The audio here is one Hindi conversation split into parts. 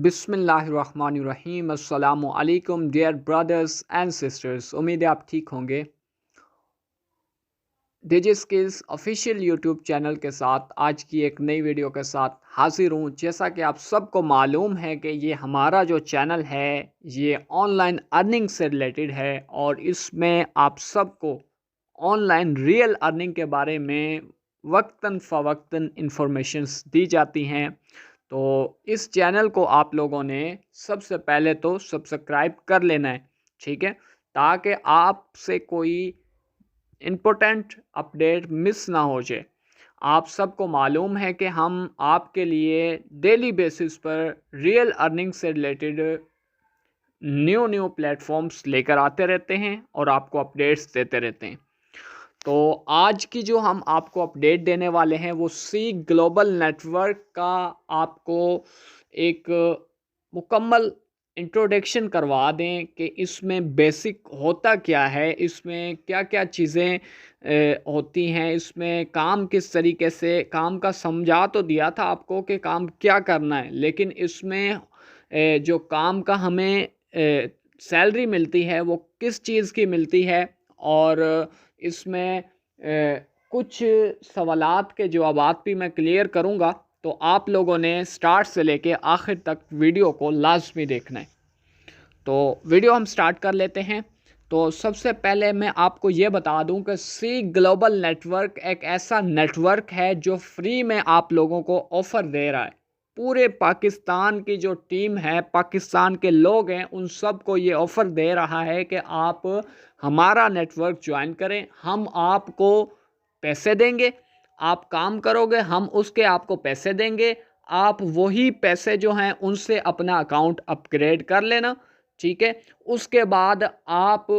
बिस्मिल्लाहिर्रहमानिर्रहीम। अस्सलामु अलैकुम डियर ब्रदर्स एंड सिस्टर्स। उम्मीद है आप ठीक होंगे। डिजी स्किल्स ऑफिशियल यूट्यूब चैनल के साथ आज की एक नई वीडियो के साथ हाजिर हूँ। जैसा कि आप सबको मालूम है कि ये हमारा जो चैनल है ये ऑनलाइन अर्निंग से रिलेटेड है और इसमें आप सबको ऑनलाइन रियल अर्निंग के बारे में वक्तन फ़वक्तन इंफॉर्मेशंस दी जाती हैं। तो इस चैनल को आप लोगों ने सबसे पहले तो सब्सक्राइब कर लेना है, ठीक है, ताकि आपसे कोई इम्पोर्टेंट अपडेट मिस ना हो जाए। आप सबको मालूम है कि हम आपके लिए डेली बेसिस पर रियल अर्निंग से रिलेटेड न्यू न्यू प्लेटफॉर्म्स लेकर आते रहते हैं और आपको अपडेट्स देते रहते हैं। तो आज की जो हम आपको अपडेट देने वाले हैं वो सी ग्लोबल नेटवर्क का आपको एक मुकम्मल इंट्रोडक्शन करवा दें कि इसमें बेसिक होता क्या है, इसमें क्या क्या चीज़ें होती हैं, इसमें काम किस तरीके से काम का समझा तो दिया था आपको कि काम क्या करना है, लेकिन इसमें जो काम का हमें सैलरी मिलती है वो किस चीज़ की मिलती है और इसमें कुछ सवालात के जवाबात भी मैं क्लियर करूँगा। तो आप लोगों ने स्टार्ट से लेके आखिर तक वीडियो को लाजमी देखना है। तो वीडियो हम स्टार्ट कर लेते हैं। तो सबसे पहले मैं आपको ये बता दूं कि सी ग्लोबल नेटवर्क एक ऐसा नेटवर्क है जो फ्री में आप लोगों को ऑफ़र दे रहा है। पूरे पाकिस्तान की जो टीम है, पाकिस्तान के लोग हैं, उन सब को ये ऑफ़र दे रहा है कि आप हमारा नेटवर्क ज्वाइन करें, हम आपको पैसे देंगे, आप काम करोगे, हम उसके आपको पैसे देंगे, आप वही पैसे जो हैं उनसे अपना अकाउंट अपग्रेड कर लेना, ठीक है। उसके बाद आप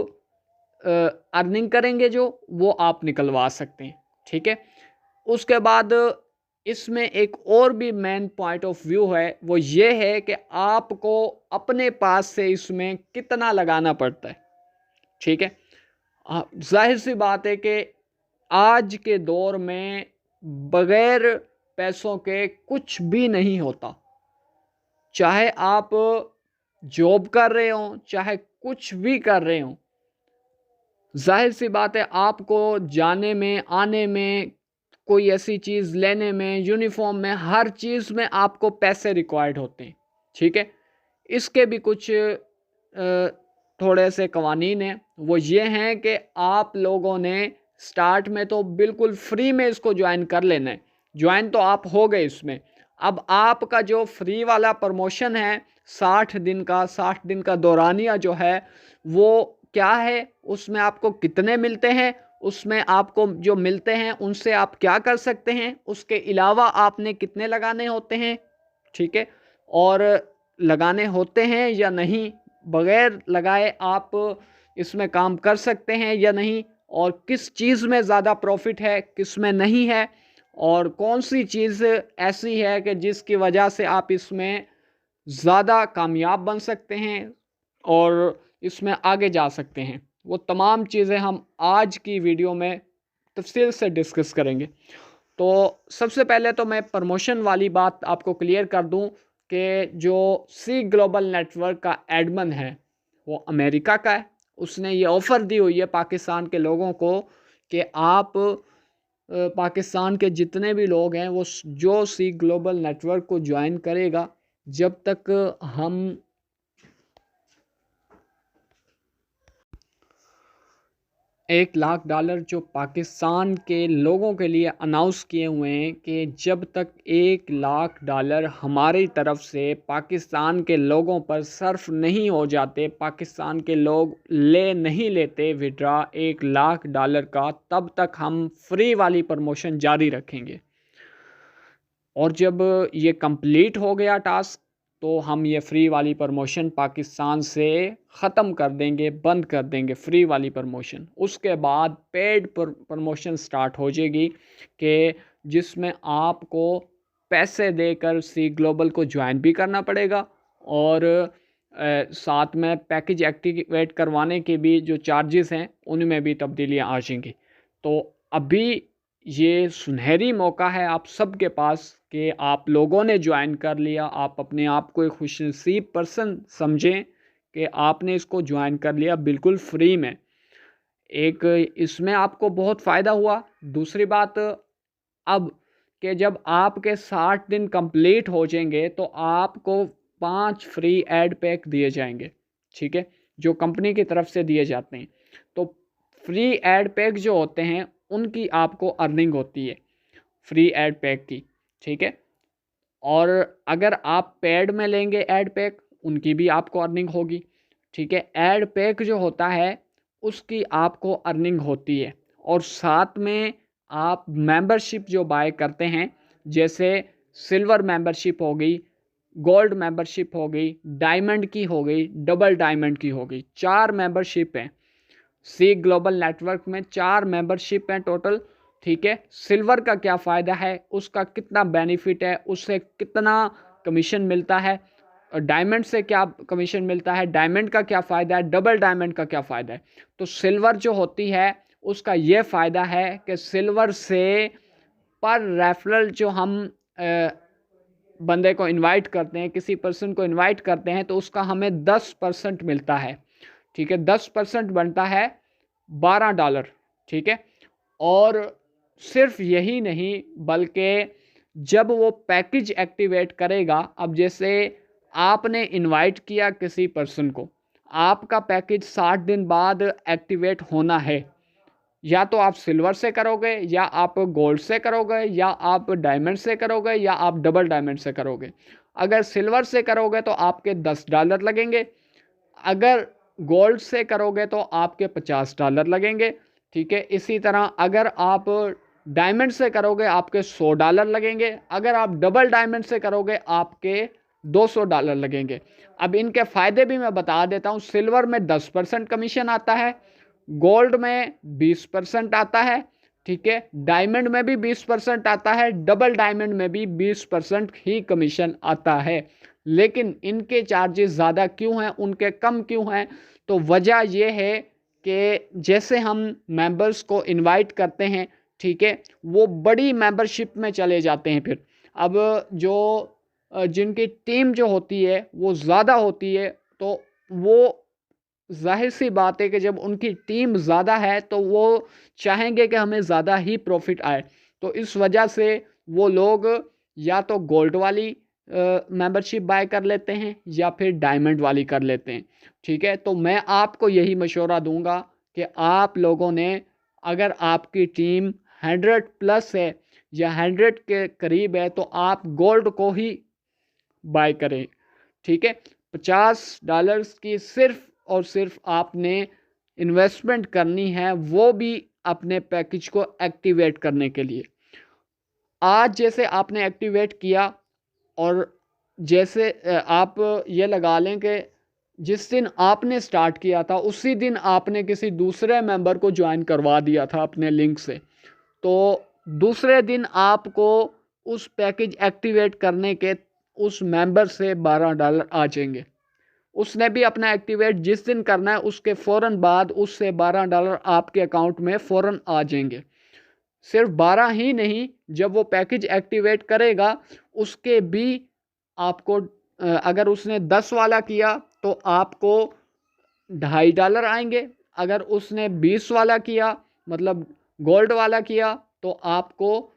अर्निंग करेंगे जो वो आप निकलवा सकते हैं, ठीक है। उसके बाद इसमें एक और भी मेन पॉइंट ऑफ व्यू है, वो ये है कि आपको अपने पास से इसमें कितना लगाना पड़ता है, ठीक है। जाहिर सी बात है कि आज के दौर में बगैर पैसों के कुछ भी नहीं होता। चाहे आप जॉब कर रहे हो, चाहे कुछ भी कर रहे हो, जाहिर सी बात है आपको जाने में, आने में, कोई ऐसी चीज़ लेने में, यूनिफॉर्म में, हर चीज़ में आपको पैसे रिक्वायर्ड होते हैं, ठीक है। इसके भी कुछ थोड़े से कवानीन हैं, वो ये हैं कि आप लोगों ने स्टार्ट में तो बिल्कुल फ्री में इसको ज्वाइन कर लेना है। ज्वाइन तो आप हो गए इसमें। अब आपका जो फ्री वाला प्रमोशन है 60 दिन का दौरानिया जो है वो क्या है, उसमें आपको कितने मिलते हैं, उसमें आपको जो मिलते हैं उनसे आप क्या कर सकते हैं, उसके अलावा आपने कितने लगाने होते हैं, ठीक है, और लगाने होते हैं या नहीं, बगैर लगाए आप इसमें काम कर सकते हैं या नहीं, और किस चीज़ में ज़्यादा प्रॉफिट है, किस में नहीं है, और कौन सी चीज़ ऐसी है कि जिसकी वजह से आप इसमें ज़्यादा कामयाब बन सकते हैं और इसमें आगे जा सकते हैं। वो तमाम चीज़ें हम आज की वीडियो में तफसील से डिस्कस करेंगे। तो सबसे पहले तो मैं प्रमोशन वाली बात आपको क्लियर कर दूं कि जो सी ग्लोबल नेटवर्क का एडमिन है वो अमेरिका का है। उसने ये ऑफ़र दी हुई है पाकिस्तान के लोगों को कि आप पाकिस्तान के जितने भी लोग हैं वो जो सी ग्लोबल नेटवर्क को ज्वाइन करेगा, जब तक हम $1 लाख जो पाकिस्तान के लोगों के लिए अनाउंस किए हुए हैं कि जब तक $1 लाख हमारी तरफ से पाकिस्तान के लोगों पर सर्फ नहीं हो जाते, पाकिस्तान के लोग नहीं लेते विड्रा $1 लाख का, तब तक हम फ्री वाली प्रमोशन जारी रखेंगे। और जब ये कंप्लीट हो गया टास्क तो हम ये फ्री वाली प्रमोशन पाकिस्तान से ख़त्म कर देंगे, बंद कर देंगे फ्री वाली प्रमोशन। उसके बाद पेड प्रमोशन स्टार्ट हो जाएगी कि जिसमें आपको पैसे देकर सी ग्लोबल को ज्वाइन भी करना पड़ेगा और साथ में पैकेज एक्टिवेट करवाने के भी जो चार्जेस हैं उनमें भी तब्दीलियां आ जाएंगी। तो अभी ये सुनहरी मौका है आप सबके पास कि आप लोगों ने ज्वाइन कर लिया। आप अपने आप को एक खुशनसीब पर्सन समझें कि आपने इसको ज्वाइन कर लिया बिल्कुल फ्री में। एक इसमें आपको बहुत फ़ायदा हुआ। दूसरी बात, अब कि जब आपके 60 दिन कंप्लीट हो जाएंगे तो आपको 5 फ्री एड पैक दिए जाएंगे, ठीक है, जो कंपनी की तरफ से दिए जाते हैं। तो फ्री एड पैक जो होते हैं उनकी आपको अर्निंग होती है फ्री एड पैक की, ठीक है। और अगर आप पेड में लेंगे एड पैक, उनकी भी आपको अर्निंग होगी, ठीक है। एड पैक जो होता है उसकी आपको अर्निंग होती है। और साथ में आप मेंबरशिप जो बाय करते हैं, जैसे सिल्वर मेंबरशिप हो गई, गोल्ड मेंबरशिप हो गई, डायमंड की हो गई, डबल डायमंड की हो गई, 4 मेंबरशिप हैं। सी ग्लोबल नेटवर्क में 4 मेंबरशिप हैं टोटल, ठीक है। सिल्वर का क्या फ़ायदा है, उसका कितना बेनिफिट है, उससे कितना कमीशन मिलता है, और डायमंड से क्या कमीशन मिलता है, डायमंड का क्या फ़ायदा है, डबल डायमंड का क्या फ़ायदा है। तो सिल्वर जो होती है उसका ये फ़ायदा है कि सिल्वर से पर रेफरल जो हम बंदे को इनवाइट करते हैं, किसी पर्सन को इनवाइट करते हैं, तो उसका हमें 10% मिलता है, ठीक है। 10% बनता है $12, ठीक है। और सिर्फ यही नहीं, बल्कि जब वो पैकेज एक्टिवेट करेगा, अब जैसे आपने इनवाइट किया किसी पर्सन को, आपका पैकेज 60 दिन बाद एक्टिवेट होना है। या तो आप सिल्वर से करोगे, या आप गोल्ड से करोगे, या आप डायमंड से करोगे, या आप डबल डायमंड से करोगे। अगर सिल्वर से करोगे तो आपके $10 लगेंगे, अगर गोल्ड से करोगे तो आपके $50 लगेंगे, ठीक है। इसी तरह अगर आप डायमंड से करोगे आपके $100 लगेंगे, अगर आप डबल डायमंड से करोगे आपके $200 लगेंगे। अब इनके फ़ायदे भी मैं बता देता हूँ। सिल्वर में 10% कमीशन आता है, गोल्ड में 20% आता है, ठीक है, डायमंड में भी 20% आता है, डबल डायमंड में भी 20% ही कमीशन आता है। लेकिन इनके चार्जेस ज़्यादा क्यों हैं, उनके कम क्यों हैं? तो वजह यह है कि जैसे हम मेंबर्स को इनवाइट करते हैं, ठीक है, वो बड़ी मेंबरशिप में चले जाते हैं। फिर अब जो जिनकी टीम जो होती है वो ज़्यादा होती है, तो वो जाहिर सी बात है कि जब उनकी टीम ज़्यादा है तो वो चाहेंगे कि हमें ज़्यादा ही प्रॉफिट आए। तो इस वजह से वो लोग या तो गोल्ड वाली मेंबरशिप बाय कर लेते हैं, या फिर डायमंड वाली कर लेते हैं, ठीक है। तो मैं आपको यही मशवरा दूंगा कि आप लोगों ने, अगर आपकी टीम 100 प्लस है या 100 के करीब है, तो आप गोल्ड को ही बाय करें, ठीक है। $50 की सिर्फ और सिर्फ आपने इन्वेस्टमेंट करनी है, वो भी अपने पैकेज को एक्टिवेट करने के लिए। आज जैसे आपने एक्टिवेट किया, और जैसे आप ये लगा लें कि जिस दिन आपने स्टार्ट किया था उसी दिन आपने किसी दूसरे मेंबर को ज्वाइन करवा दिया था अपने लिंक से, तो दूसरे दिन आपको उस पैकेज एक्टिवेट करने के उस मेंबर से $12 आ जाएंगे। उसने भी अपना एक्टिवेट जिस दिन करना है उसके फ़ौरन बाद उससे $12 आपके अकाउंट में फ़ौरन आ जाएंगे। सिर्फ 12 ही नहीं, जब वो पैकेज एक्टिवेट करेगा उसके भी आपको, अगर उसने 10 वाला किया तो आपको $2.5 आएंगे, अगर उसने 20 वाला किया, मतलब गोल्ड वाला किया, तो आपको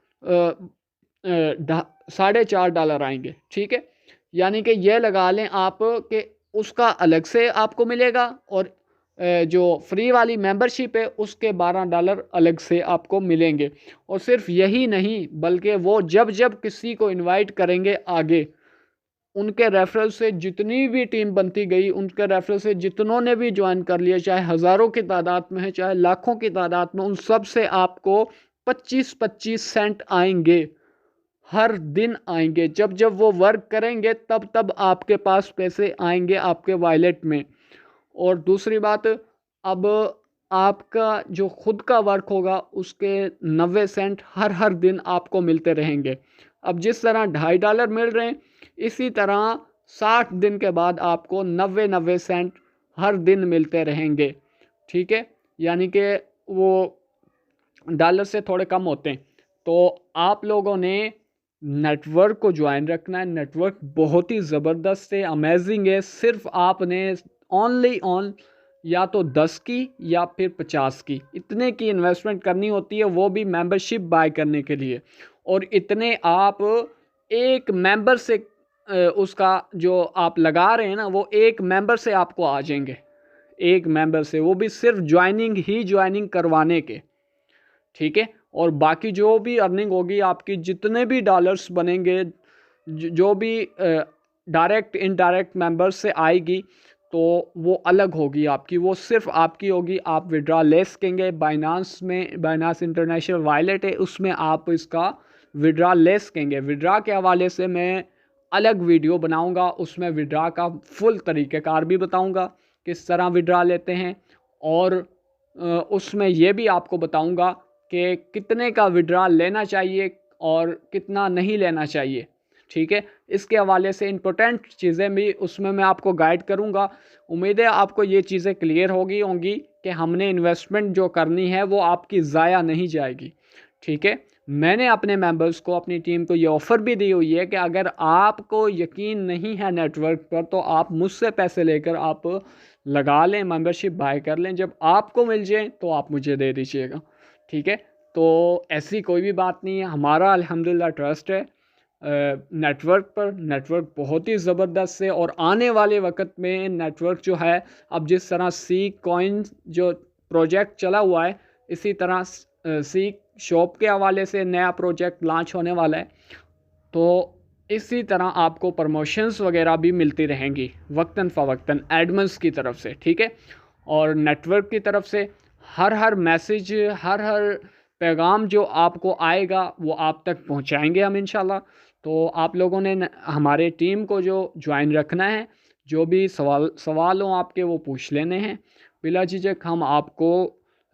$4.5 आएंगे, ठीक है। यानी कि ये लगा लें आप कि उसका अलग से आपको मिलेगा, और जो फ्री वाली मेंबरशिप है उसके $12 अलग से आपको मिलेंगे। और सिर्फ यही नहीं, बल्कि वो जब जब किसी को इनवाइट करेंगे आगे, उनके रेफरल से जितनी भी टीम बनती गई, उनके रेफरल से जितनों ने भी ज्वाइन कर लिया, चाहे हज़ारों की तादाद में है चाहे लाखों की तादाद में, उन सब से आपको 25-25 सेंट आएंगे, हर दिन आएंगे। जब जब वो वर्क करेंगे तब तब आपके पास पैसे आएंगे आपके वॉलेट में। और दूसरी बात, अब आपका जो खुद का वर्क होगा उसके 90 सेंट हर हर दिन आपको मिलते रहेंगे। अब जिस तरह $2.5 मिल रहे हैं, इसी तरह 60 दिन के बाद आपको 90 सेंट हर दिन मिलते रहेंगे, ठीक है। यानी कि वो डॉलर से थोड़े कम होते हैं। तो आप लोगों ने नेटवर्क को ज्वाइन रखना है। नेटवर्क बहुत ही ज़बरदस्त है, अमेजिंग है। सिर्फ आपने ओनली ऑन या तो 10 की या फिर 50 की इतने की इन्वेस्टमेंट करनी होती है, वो भी मेंबरशिप बाय करने के लिए। और इतने आप एक मेंबर से उसका जो आप लगा रहे हैं ना, वो एक मेंबर से आपको आ जाएंगे, एक मेंबर से, वो भी सिर्फ ज्वाइनिंग करवाने के, ठीक है। और बाकी जो भी अर्निंग होगी आपकी, जितने भी डॉलर्स बनेंगे, जो भी डायरेक्ट इनडायरेक्ट मेंबर्स से आएगी, तो वो अलग होगी आपकी, वो सिर्फ आपकी होगी। आप विड्रा ले सकेंगे बाइनांस में, बाइनांस इंटरनेशनल वॉलेट है, उसमें आप इसका विड्रा ले सकेंगे। विड्रा के हवाले से मैं अलग वीडियो बनाऊंगा, उसमें विड्रा का फुल तरीक़ेकार भी बताऊंगा, किस तरह विड्रा लेते हैं। और उसमें ये भी आपको बताऊंगा कि कितने का विड्रा लेना चाहिए और कितना नहीं लेना चाहिए, ठीक है। इसके हवाले से इम्पोर्टेंट चीज़ें भी उसमें मैं आपको गाइड करूंगा। उम्मीद है आपको ये चीज़ें क्लियर होंगी कि हमने इन्वेस्टमेंट जो करनी है वो आपकी ज़ाया नहीं जाएगी, ठीक है। मैंने अपने मेंबर्स को, अपनी टीम को ये ऑफ़र भी दी हुई है कि अगर आपको यकीन नहीं है नेटवर्क पर, तो आप मुझसे पैसे लेकर आप लगा लें, मेंबरशिप बाय कर लें। जब आपको मिल जाए तो आप मुझे दे दीजिएगा, ठीक है। तो ऐसी कोई भी बात नहीं है, हमारा अल्हम्दुलिल्लाह ट्रस्ट है नेटवर्क पर। नेटवर्क बहुत ही ज़बरदस्त है, और आने वाले वक्त में नेटवर्क जो है, अब जिस तरह सी कॉइन जो प्रोजेक्ट चला हुआ है, इसी तरह सी शॉप के हवाले से नया प्रोजेक्ट लॉन्च होने वाला है। तो इसी तरह आपको प्रमोशंस वगैरह भी मिलती रहेंगी वक्तन फ़वक्तन एडमन्स की तरफ से, ठीक है। और नेटवर्क की तरफ से हर मैसेज, हर पैगाम जो आपको आएगा वो आप तक पहुंचाएंगे हम इंशाल्लाह। तो आप लोगों ने हमारे टीम को जो ज्वाइन रखना है, जो भी सवाल हो आपके वो पूछ लेने हैं बिला झिझक। हम आपको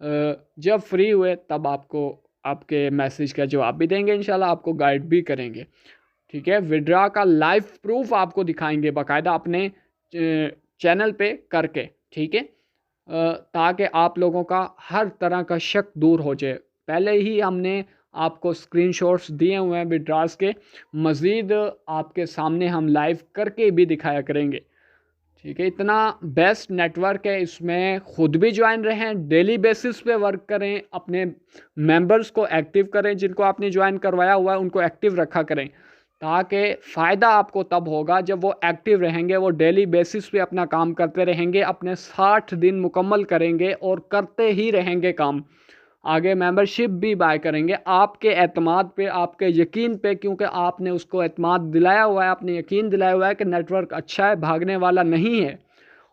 जब फ्री हुए तब आपको आपके मैसेज का जवाब भी देंगे इंशाल्लाह, आपको गाइड भी करेंगे, ठीक है। विड्रा का लाइव प्रूफ आपको दिखाएंगे बाकायदा अपने चैनल पे करके, ठीक है, ताकि आप लोगों का हर तरह का शक दूर हो जाए। पहले ही हमने आपको स्क्रीनशॉट्स दिए हुए हैं विड्रास के, मज़ीद आपके सामने हम लाइव करके भी दिखाया करेंगे, ठीक है। इतना बेस्ट नेटवर्क है, इसमें ख़ुद भी ज्वाइन रहें, डेली बेसिस पे वर्क करें, अपने मेंबर्स को एक्टिव करें, जिनको आपने ज्वाइन करवाया हुआ है उनको एक्टिव रखा करें, ताकि फ़ायदा आपको तब होगा जब वो एक्टिव रहेंगे, वो डेली बेसिस पे अपना काम करते रहेंगे, अपने 60 दिन मुकम्मल करेंगे और करते ही रहेंगे काम, आगे मेंबरशिप भी बाय करेंगे आपके एतमाद पे, आपके यकीन पे, क्योंकि आपने उसको एतमाद दिलाया हुआ है, आपने यकीन दिलाया हुआ है कि नेटवर्क अच्छा है, भागने वाला नहीं है,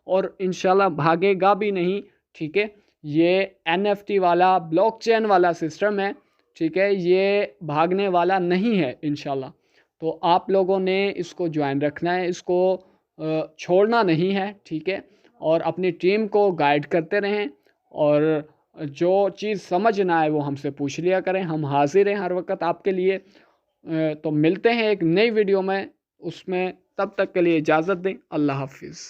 और इंशाल्लाह भागेगा भी नहीं, ठीक है। ये NFT वाला, ब्लॉकचेन वाला सिस्टम है, ठीक है, ये भागने वाला नहीं है इंशाल्लाह। तो आप लोगों ने इसको ज्वाइन रखना है, इसको छोड़ना नहीं है, ठीक है। और अपनी टीम को गाइड करते रहें, और जो चीज़ समझ ना आए वो हमसे पूछ लिया करें, हम हाजिर हैं हर वक्त आपके लिए। तो मिलते हैं एक नई वीडियो में, उसमें तब तक के लिए इजाज़त दें। अल्लाह हाफिज़।